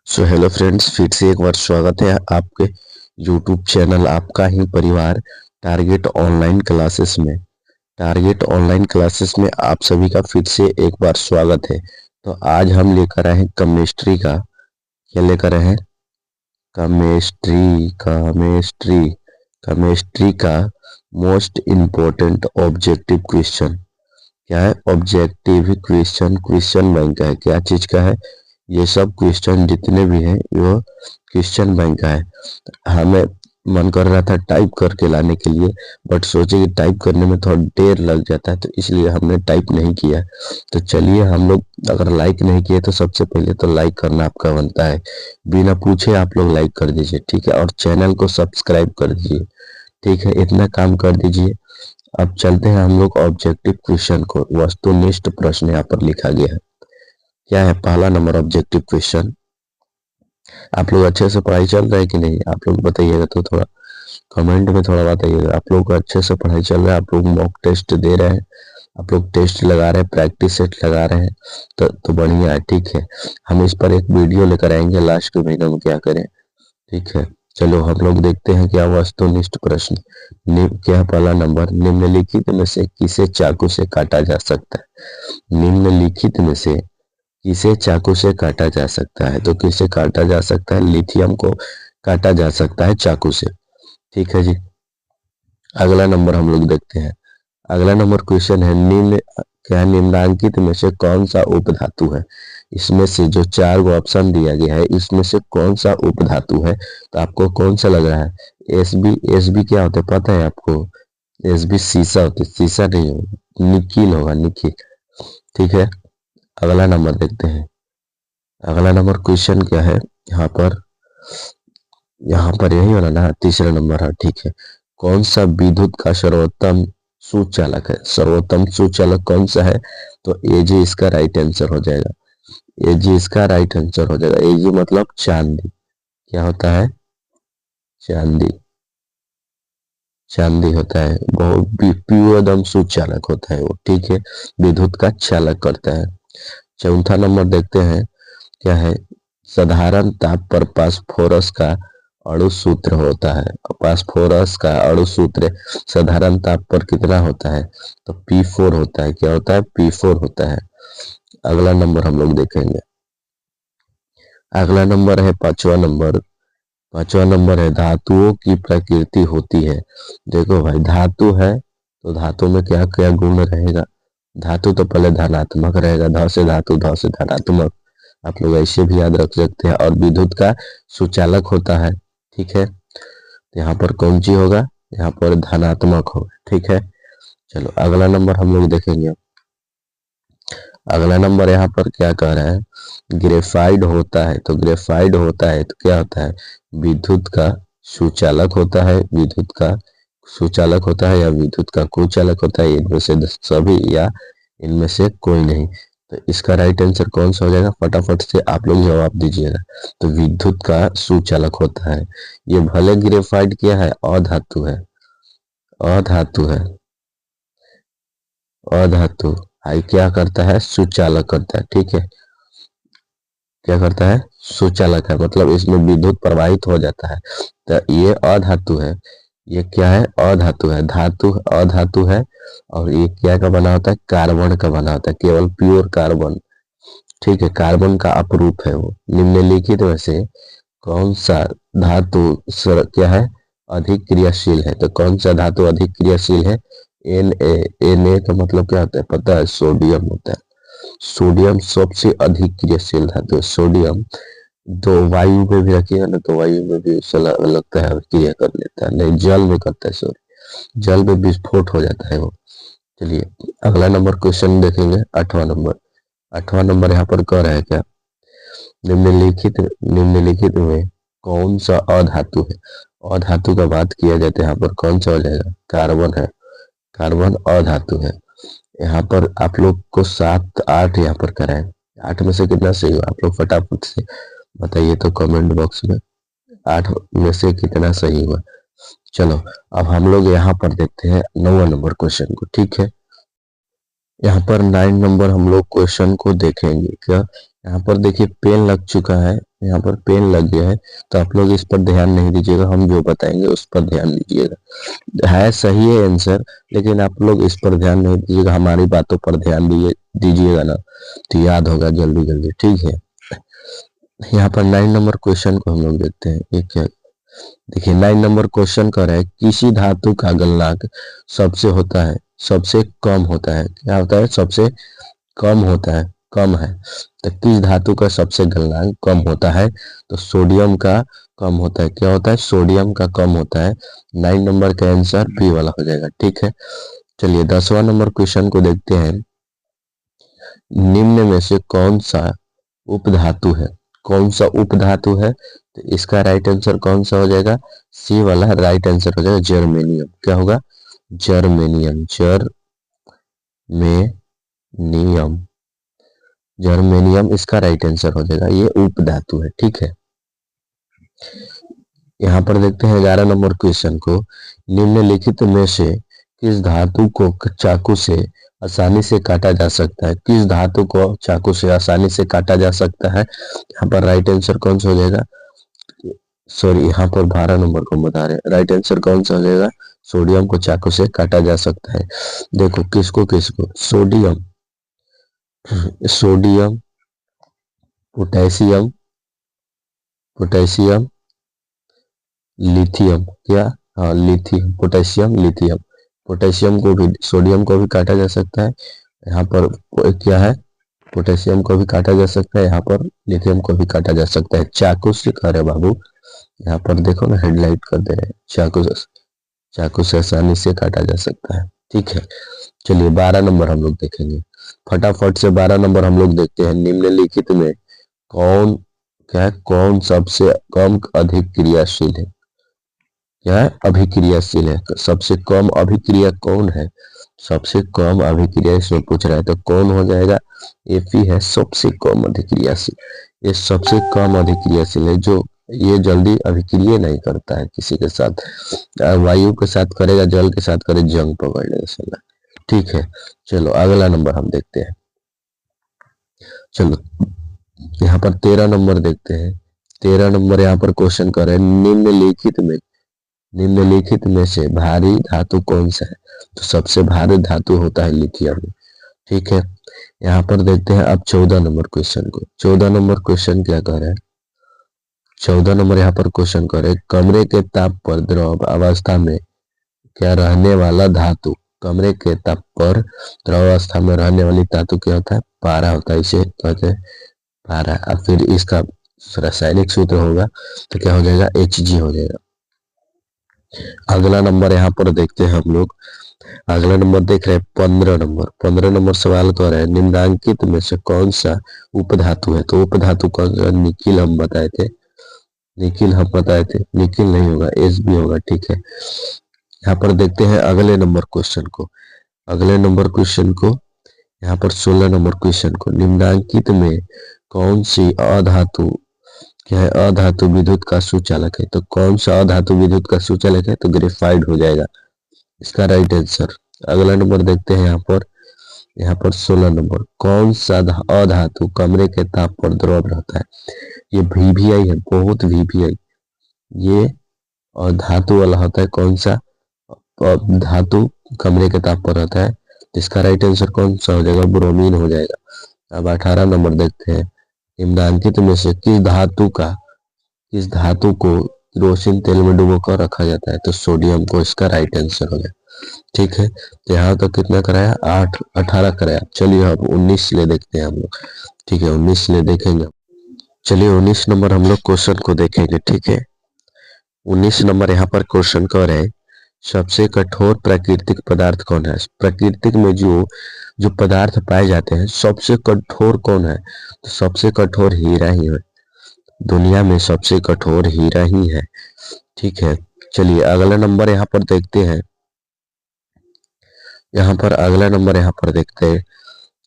So hello friends, फिर से एक बार स्वागत है आपके यूट्यूब चैनल आपका ही परिवार टारगेट ऑनलाइन क्लासेस में। टारगेट ऑनलाइन क्लासेस में आप सभी का फिर से एक बार स्वागत है। तो आज हम लेकर आए हैं केमिस्ट्री का। क्या लेकर आए हैं? केमिस्ट्री का मोस्ट इम्पोर्टेंट ऑब्जेक्टिव क्वेश्चन। क्या है? Objective question. क्वेश्चन बैंक का है। क्या चीज का है? ये सब क्वेश्चन जितने भी हैं वो क्वेश्चन बैंक का है। हमें मन कर रहा था टाइप करके लाने के लिए, बट सोचे कि टाइप करने में थोड़ा देर लग जाता है, तो इसलिए हमने टाइप नहीं किया। तो चलिए, हम लोग अगर लाइक नहीं किए तो सबसे पहले तो लाइक करना आपका बनता है। बिना पूछे आप लोग लाइक कर दीजिए, ठीक है? और चैनल को सब्सक्राइब कर दीजिए, ठीक है? इतना काम कर दीजिए। अब चलते हैं हम लोग ऑब्जेक्टिव क्वेश्चन को। वस्तुनिष्ठ प्रश्न यहाँ पर लिखा गया है। क्या है पहला नंबर ऑब्जेक्टिव क्वेश्चन? आप लोग अच्छे से पढ़ाई चल रहा है कि नहीं? आप लोग बताइएगा तो थोड़ा कमेंट में थोड़ा बताइएगा। आप लोग को अच्छे से पढ़ाई चल रहा है? आप लोग मॉक टेस्ट दे रहे हैं? आप लोग टेस्ट लगा रहे हैं, प्रैक्टिस सेट लगा रहे हैं? तो बढ़िया है, ठीक है। हम इस पर एक वीडियो लेकर आएंगे लास्ट के महीने में, क्या करें, ठीक है। चलो हम लोग देखते हैं क्या वस्तुनिष्ठ प्रश्न। क्या पहला नंबर, निम्नलिखित में से किसे चाकू से काटा जा सकता है? निम्नलिखित में से किसे चाकू से काटा जा सकता है? तो किसे काटा जा सकता है? लिथियम को काटा जा सकता है चाकू से, ठीक है जी। अगला नंबर हम लोग देखते हैं। अगला नंबर क्वेश्चन है, निम्न क्या निम्नांकित में से कौन सा उपधातु है? इसमें से जो चार गो ऑप्शन दिया गया है, इसमें से कौन सा उपधातु है? तो आपको कौन सा लग रहा है? एस बी क्या होता है पता है आपको? एस बी शीशा होता है। शीशा नहीं होगा, निकिल होगा, निकिल, ठीक है। अगला नंबर देखते हैं। अगला नंबर क्वेश्चन क्या है यहाँ पर यही वाला ना, तीसरा नंबर है, ठीक है। कौन सा विद्युत का सर्वोत्तम सुचालक है? सर्वोत्तम सुचालक कौन सा है? तो ए जी इसका राइट आंसर हो जाएगा। ए जी इसका राइट आंसर हो जाएगा। ए जी मतलब चांदी। क्या होता है? चांदी। चांदी होता है, बहुत प्योर एकदम सुचालक होता है वो, ठीक है। विद्युत का चालक करता है। चौथा नंबर देखते हैं। क्या है? साधारण ताप पर फास्फोरस का अणु सूत्र होता है। फास्फोरस का अणु सूत्र साधारण ताप पर कितना होता है? तो P4 होता है। क्या होता है? P4 होता है। अगला नंबर हम लोग देखेंगे। अगला नंबर है पांचवा नंबर। पांचवा नंबर है, धातुओं की प्रकृति होती है। देखो भाई, धातु है तो धातु में क्या क्या गुण रहेगा? धातु तो पहले धनात्मक रहेगा, ध से धातु, ध से धनात्मक। आप लोग ऐसे भी याद रख सकते हैं। और विद्युत का सुचालक होता है, ठीक है। यहाँ पर कौन सी होगा? यहाँ पर धनात्मक होगा, ठीक है। चलो अगला नंबर हम लोग देखेंगे। अगला नंबर यहाँ पर क्या कह रहा है? ग्रेफाइड होता है। तो ग्रेफाइड होता है तो क्या होता है? विद्युत का सुचालक होता है। विद्युत का सुचालक होता है या विद्युत का कुचालक होता है, इनमें से सभी या इनमें से कोई नहीं। तो इसका राइट आंसर कौन सा हो जाएगा? फटाफट से आप लोग जवाब दीजिएगा। तो विद्युत का सुचालक होता है। ये भले ग्रेफाइड क्या है? अधातु है। अधातु है। अधातु आई क्या करता है? सुचालक करता है, ठीक है। क्या करता है? सुचालक है, मतलब इसमें विद्युत प्रवाहित हो जाता है। तो ये अधातु है। ये क्या है? अधातु है। धातु अधातु है। और ये क्या का बना होता है? कार्बन का बना होता है, केवल प्योर कार्बन, ठीक है। कार्बन का अपरूप है वो। निम्नलिखित में से कौन सा धातु क्या है? अधिक क्रियाशील है। तो कौन सा धातु अधिक क्रियाशील है? Na का मतलब क्या होता है पता है? सोडियम होता है। सोडियम सबसे अधिक क्रियाशील धातु है। सोडियम दो वायु में भी रखिएगा ना, तो वायु में भी लगता है क्रिया कर लेता है। नहीं, जल में करता है, सॉरी, जल में विस्फोट हो जाता है वो। चलिए अगला नंबर क्वेश्चन देखेंगे, आठवां नंबर। आठवां नंबर यहाँ पर कह रहा है क्या? निम्नलिखित में कौन सा अधातु है? अधातु का बात किया जाता है, यहाँ पर कौन सा हो जाएगा? कार्बन है। कार्बन अधातु है। यहाँ पर आप लोग को 7 8 यहाँ पर कराए। 8 में से कितना सही हुआ? आप लोग फटाफट से बताइए तो कमेंट बॉक्स में। 8 में से कितना सही हुआ? चलो अब हम लोग यहाँ पर देखते हैं 9वां नंबर क्वेश्चन को, ठीक है। यहाँ पर 9 नंबर हम लोग क्वेश्चन को देखेंगे। क्या यहाँ पर देखिए पेन लग चुका है, यहाँ पर पेन लग गया है, तो आप लोग इस पर ध्यान नहीं दीजिएगा, हम जो बताएंगे उस पर ध्यान दीजिएगा। है सही है आंसर, लेकिन आप लोग इस पर ध्यान नहीं दीजिएगा, हमारी बातों पर ध्यान दीजिएगा ना, तो याद होगा जल्दी जल्दी, ठीक है। यहाँ पर 9 नंबर क्वेश्चन को हम लोग देखते हैं। ये क्या, देखिए 9 नंबर क्वेश्चन कर रहा है किसी धातु का गलनांक सबसे होता है, सबसे कम होता है। क्या होता है? सबसे कम होता है, कम है। तो किस धातु का सबसे गलनांक कम होता है? तो सोडियम का कम होता है। क्या होता है? सोडियम का कम होता है। 9 नंबर का आंसर बी वाला हो जाएगा, ठीक है। चलिए 10वां नंबर क्वेश्चन को देखते हैं। निम्न में से कौन सा उपधातु है? कौन सा उपधातु है? तो इसका राइट आंसर कौन सा हो जाएगा? सी वाला राइट आंसर हो जाएगा, जर्मेनियम। क्या होगा? जर्मेनियम, जर्मेनियम, जर्मेनियम इसका राइट आंसर हो जाएगा, ये उपधातु है, ठीक है। यहाँ पर देखते हैं 11 नंबर क्वेश्चन को। निम्नलिखित में से किस धातु को चाकू से आसानी से काटा जा सकता है? किस धातु को चाकू से आसानी से काटा जा सकता है? यहाँ पर राइट आंसर कौन सा हो जाएगा? सॉरी, यहाँ पर 12 नंबर को बता रहे हैं, राइट आंसर कौन सा हो जाएगा? सोडियम को चाकू से काटा जा सकता है। देखो किसको किसको, sodium, sodium, potassium, potassium, lithium. क्या? हाँ लिथियम, पोटेशियम, लिथियम। पोटेशियम को भी, सोडियम को भी काटा जा सकता है। यहाँ पर क्या है? पोटेशियम को भी काटा जा सकता है, यहाँ पर लिथियम को भी काटा जा सकता है। चाकू से करे बाबू, यहाँ पर देखो ना, हेडलाइट कर दे रहे हैं, चाकू से आसानी से काटा जा सकता है, ठीक है। चलिए 12 नंबर हम लोग देखेंगे, फटाफट से 12 नंबर हम लोग देखते हैं। निम्नलिखित में कौन, क्या है, कौन सबसे कम अधिक क्रियाशील है? क्या है? अभिक्रियाशील है। सबसे कम अभिक्रिया कौन है? सबसे कम अभिक्रिया इसमें पूछ रहा है, तो कौन हो जाएगा? एफी है सबसे कम अभिक्रियाशील। ये सबसे कम अभिक्रियाशील है, जो ये जल्दी अभिक्रिया नहीं करता है किसी के साथ। वायु के साथ करेगा, जल के साथ करे, जंग पकड़ लेगा साला, ठीक है। चलो अगला नंबर हम देखते हैं। चलो यहाँ पर 13 नंबर देखते हैं। 13 नंबर यहाँ पर क्वेश्चन कर रहे हैं, निम्नलिखित में से भारी धातु कौन सा है? तो सबसे भारी धातु होता है लिथियम, ठीक है। यहाँ पर देखते हैं अब 14 नंबर क्वेश्चन को। 14 नंबर क्वेश्चन क्या कर रहे हैं? 14 नंबर यहाँ पर क्वेश्चन कर रहे हैं, कमरे के ताप पर द्रव अवस्था में क्या रहने वाला धातु, कमरे के ताप पर द्रव अवस्था में रहने वाली धातु क्या होता है? पारा होता है, इसे कहते हैं पारा। अब फिर इसका रासायनिक सूत्र होगा, तो क्या हो जाएगा? Hg हो जाएगा। अगला नंबर यहाँ पर देखते हैं हम लोग। अगला नंबर देख रहे हैं 15 नंबर। 15 नंबर सवाल कर रहे हैं, निम्नलिखित में से कौन सा उपधातु है? तो उपधातु कौन सा? निकिल हम बताए थे, निकिल हम बताए थे, निकिल नहीं होगा, एस भी होगा, ठीक है। यहाँ पर देखते हैं अगले नंबर क्वेश्चन को। अगले नंबर क्वेश्चन को, यहाँ पर 16 नंबर क्वेश्चन को, निम्नलिखित में कौन सी अधातु, क्या है, अधातु विद्युत का सुचालक है? तो कौन सा अधातु विद्युत का सुचालक है? तो ग्रेफाइट हो जाएगा इसका राइट आंसर। अगला नंबर देखते हैं यहाँ पर 16 नंबर, कौन सा अधातु कमरे के ताप पर द्रव रहता है? ये वीवीआई है, बहुत वीवीआई, ये और धातु वाला होता है। कौन सा धातु कमरे के ताप पर रहता है? इसका राइट आंसर कौन सा हो जाएगा? ब्रोमीन हो जाएगा। अब 18 नंबर देखते हैं, निम्नलिखित में से किस धातु को केरोसिन तेल में डुबोकर रखा जाता है? तो सोडियम को इसका राइट आंसर हो गया, ठीक है। तो यहाँ तक कितना कराया? 18 कराया। चलिए अब 19 ले देखते हैं हम लोग, ठीक है, 19 ले देखेंगे। चलिए 19 नंबर हम लोग क्वेश्चन को देखेंगे, ठीक है। 19 नंबर यहाँ पर क्वेश्चन कर रहे हैं, सबसे कठोर प्राकृतिक पदार्थ कौन है? प्राकृतिक में जो पदार्थ पाए जाते हैं, सबसे कठोर कौन है? तो सबसे कठोर हीरा ही है, दुनिया में सबसे कठोर हीरा ही है, ठीक है। चलिए अगला नंबर यहाँ पर देखते हैं। अगला नंबर यहाँ पर देखते हैं,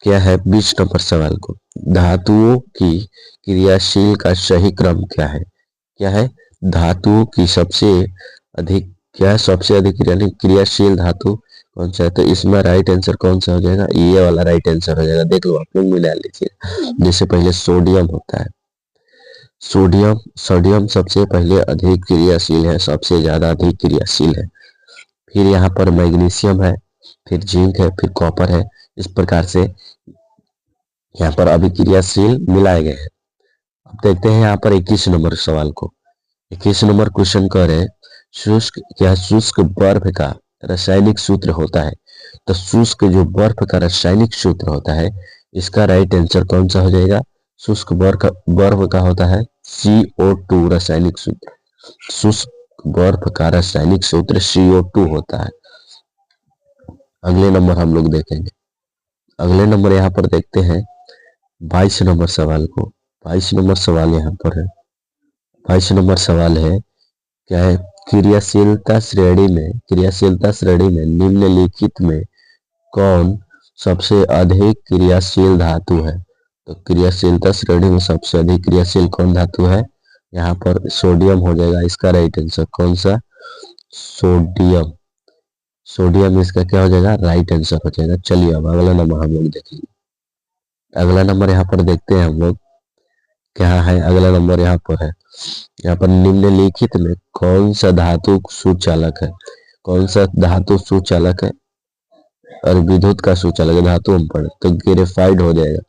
क्या है 20 नंबर सवाल को, धातुओं की क्रियाशील का सही क्रम क्या है? क्या है? धातुओं की सबसे अधिक, क्या है, सबसे अधिक यानी क्रियाशील धातु कौन सा है, तो इसमें राइट आंसर कौन सा हो जाएगा, ये वाला राइट आंसर हो जाएगा। देख लो आप लोग मिला लीजिए। जैसे पहले सोडियम होता है, सोडियम सोडियम सबसे पहले अधिक क्रियाशील है, सबसे ज्यादा अधिक क्रियाशील है। फिर यहाँ पर मैग्नीशियम है, फिर जिंक है, फिर कॉपर है। इस प्रकार से यहाँ पर अभिक्रियाशील मिलाए गए हैं। अब देखते हैं यहाँ पर 21 नंबर सवाल को। 21 नंबर क्वेश्चन कह रहे शुष्क क्या शुष्क बर्फ का रासायनिक सूत्र होता है। तो शुष्क जो बर्फ का रासायनिक सूत्र होता है, इसका राइट आंसर कौन सा हो जाएगा। शुष्क बर्फ का होता है CO2 रासायनिक सूत्र। शुष्क बर्फ का रासायनिक सूत्र CO2 होता है। अगले नंबर हम लोग देखेंगे। अगले नंबर यहाँ पर देखते हैं 22 नंबर सवाल को। 22 नंबर सवाल यहाँ पर है। 22 नंबर सवाल है क्या है, क्रियाशीलता श्रेणी में निम्नलिखित में कौन सबसे अधिक क्रियाशील धातु है। तो क्रियाशीलता श्रेणी में सबसे अधिक क्रियाशील कौन धातु है, यहाँ पर सोडियम हो जाएगा इसका राइट आंसर। कौन सा, सोडियम। सोडियम इसका क्या हो जाएगा, राइट आंसर हो जाएगा। चलिए अब अगला नंबर हम लोग देखेंगे। अगला नंबर यहाँ पर देखते हैं हम लोग क्या है। अगला नंबर यहाँ पर है, यहाँ पर निम्नलिखित में कौन सा धातु सुचालक है। कौन सा धातु सुचालक है और विद्युत का सुचालक धातु हम पढ़े तो ग्रेफाइड हो जाएगा।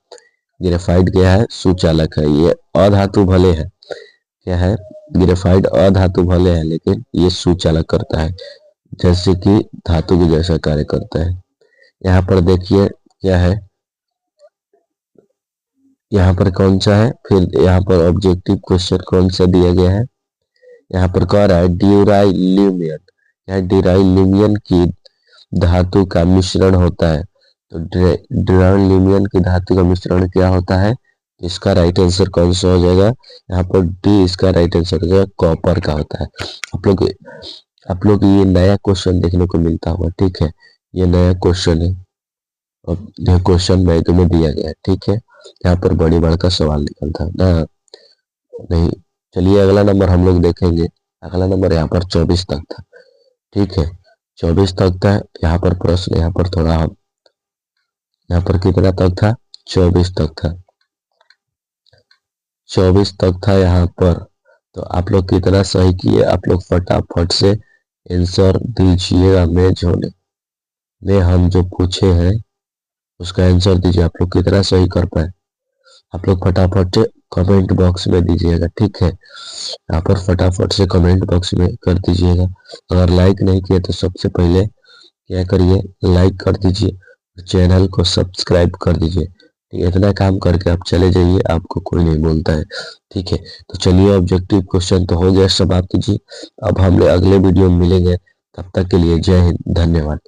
ग्रेफाइड क्या है, सुचालक है। ये अधातु भले है, क्या है, ग्रेफाइड अधातु भले है, लेकिन ये सुचालक करता है, जैसे कि धातु के जैसा कार्य करता है। यहाँ पर देखिए क्या है, यहाँ पर कौन सा है, फिर यहाँ पर ऑब्जेक्टिव क्वेश्चन कौन सा दिया गया है। यहाँ पर कह रहा है ड्यूराइल्यूमियन, यह ड्यूराइल्यूमियन की धातु का मिश्रण होता है। तो ड्यूराइल्यूमियन की धातु का मिश्रण क्या होता है, इसका राइट आंसर कौन सा हो जाएगा, यहाँ पर डी इसका राइट आंसर हो जाएगा, कॉपर का होता है। आप लोग ये नया क्वेश्चन देखने को मिलता होगा, ठीक है, ये नया क्वेश्चन है और यह क्वेश्चन बैंक में दिया गया है, ठीक है। यहाँ पर बड़ी बड़का सवाल निकलता है ना, नहीं। चलिए अगला नंबर हम लोग देखेंगे। अगला नंबर यहाँ पर 24 तक था, ठीक है, 24 तक था। यहाँ पर प्रश्न यहाँ पर थोड़ा हम यहाँ पर कितना तक था, 24 तक था, 24 तक था यहाँ पर। तो आप लोग कितना सही किए, आप लोग फटाफट से आंसर दीजिएगा। में हम जो पूछे हैं उसका आंसर दीजिए। आप लोग कितना सही कर पाए, आप लोग फटाफट से कमेंट बॉक्स में दीजिएगा, ठीक है। यहाँ पर फटाफट से कमेंट बॉक्स में कर दीजिएगा। अगर लाइक नहीं किया तो सबसे पहले क्या करिए, लाइक कर दीजिए, चैनल को सब्सक्राइब कर दीजिए। इतना काम करके आप चले जाइए, आपको कोई नहीं बोलता है, ठीक है। तो चलिए ऑब्जेक्टिव क्वेश्चन तो हो गया समाप्त जी। अब हम अगले वीडियो में मिलेंगे, तब तक के लिए जय हिंद, धन्यवाद।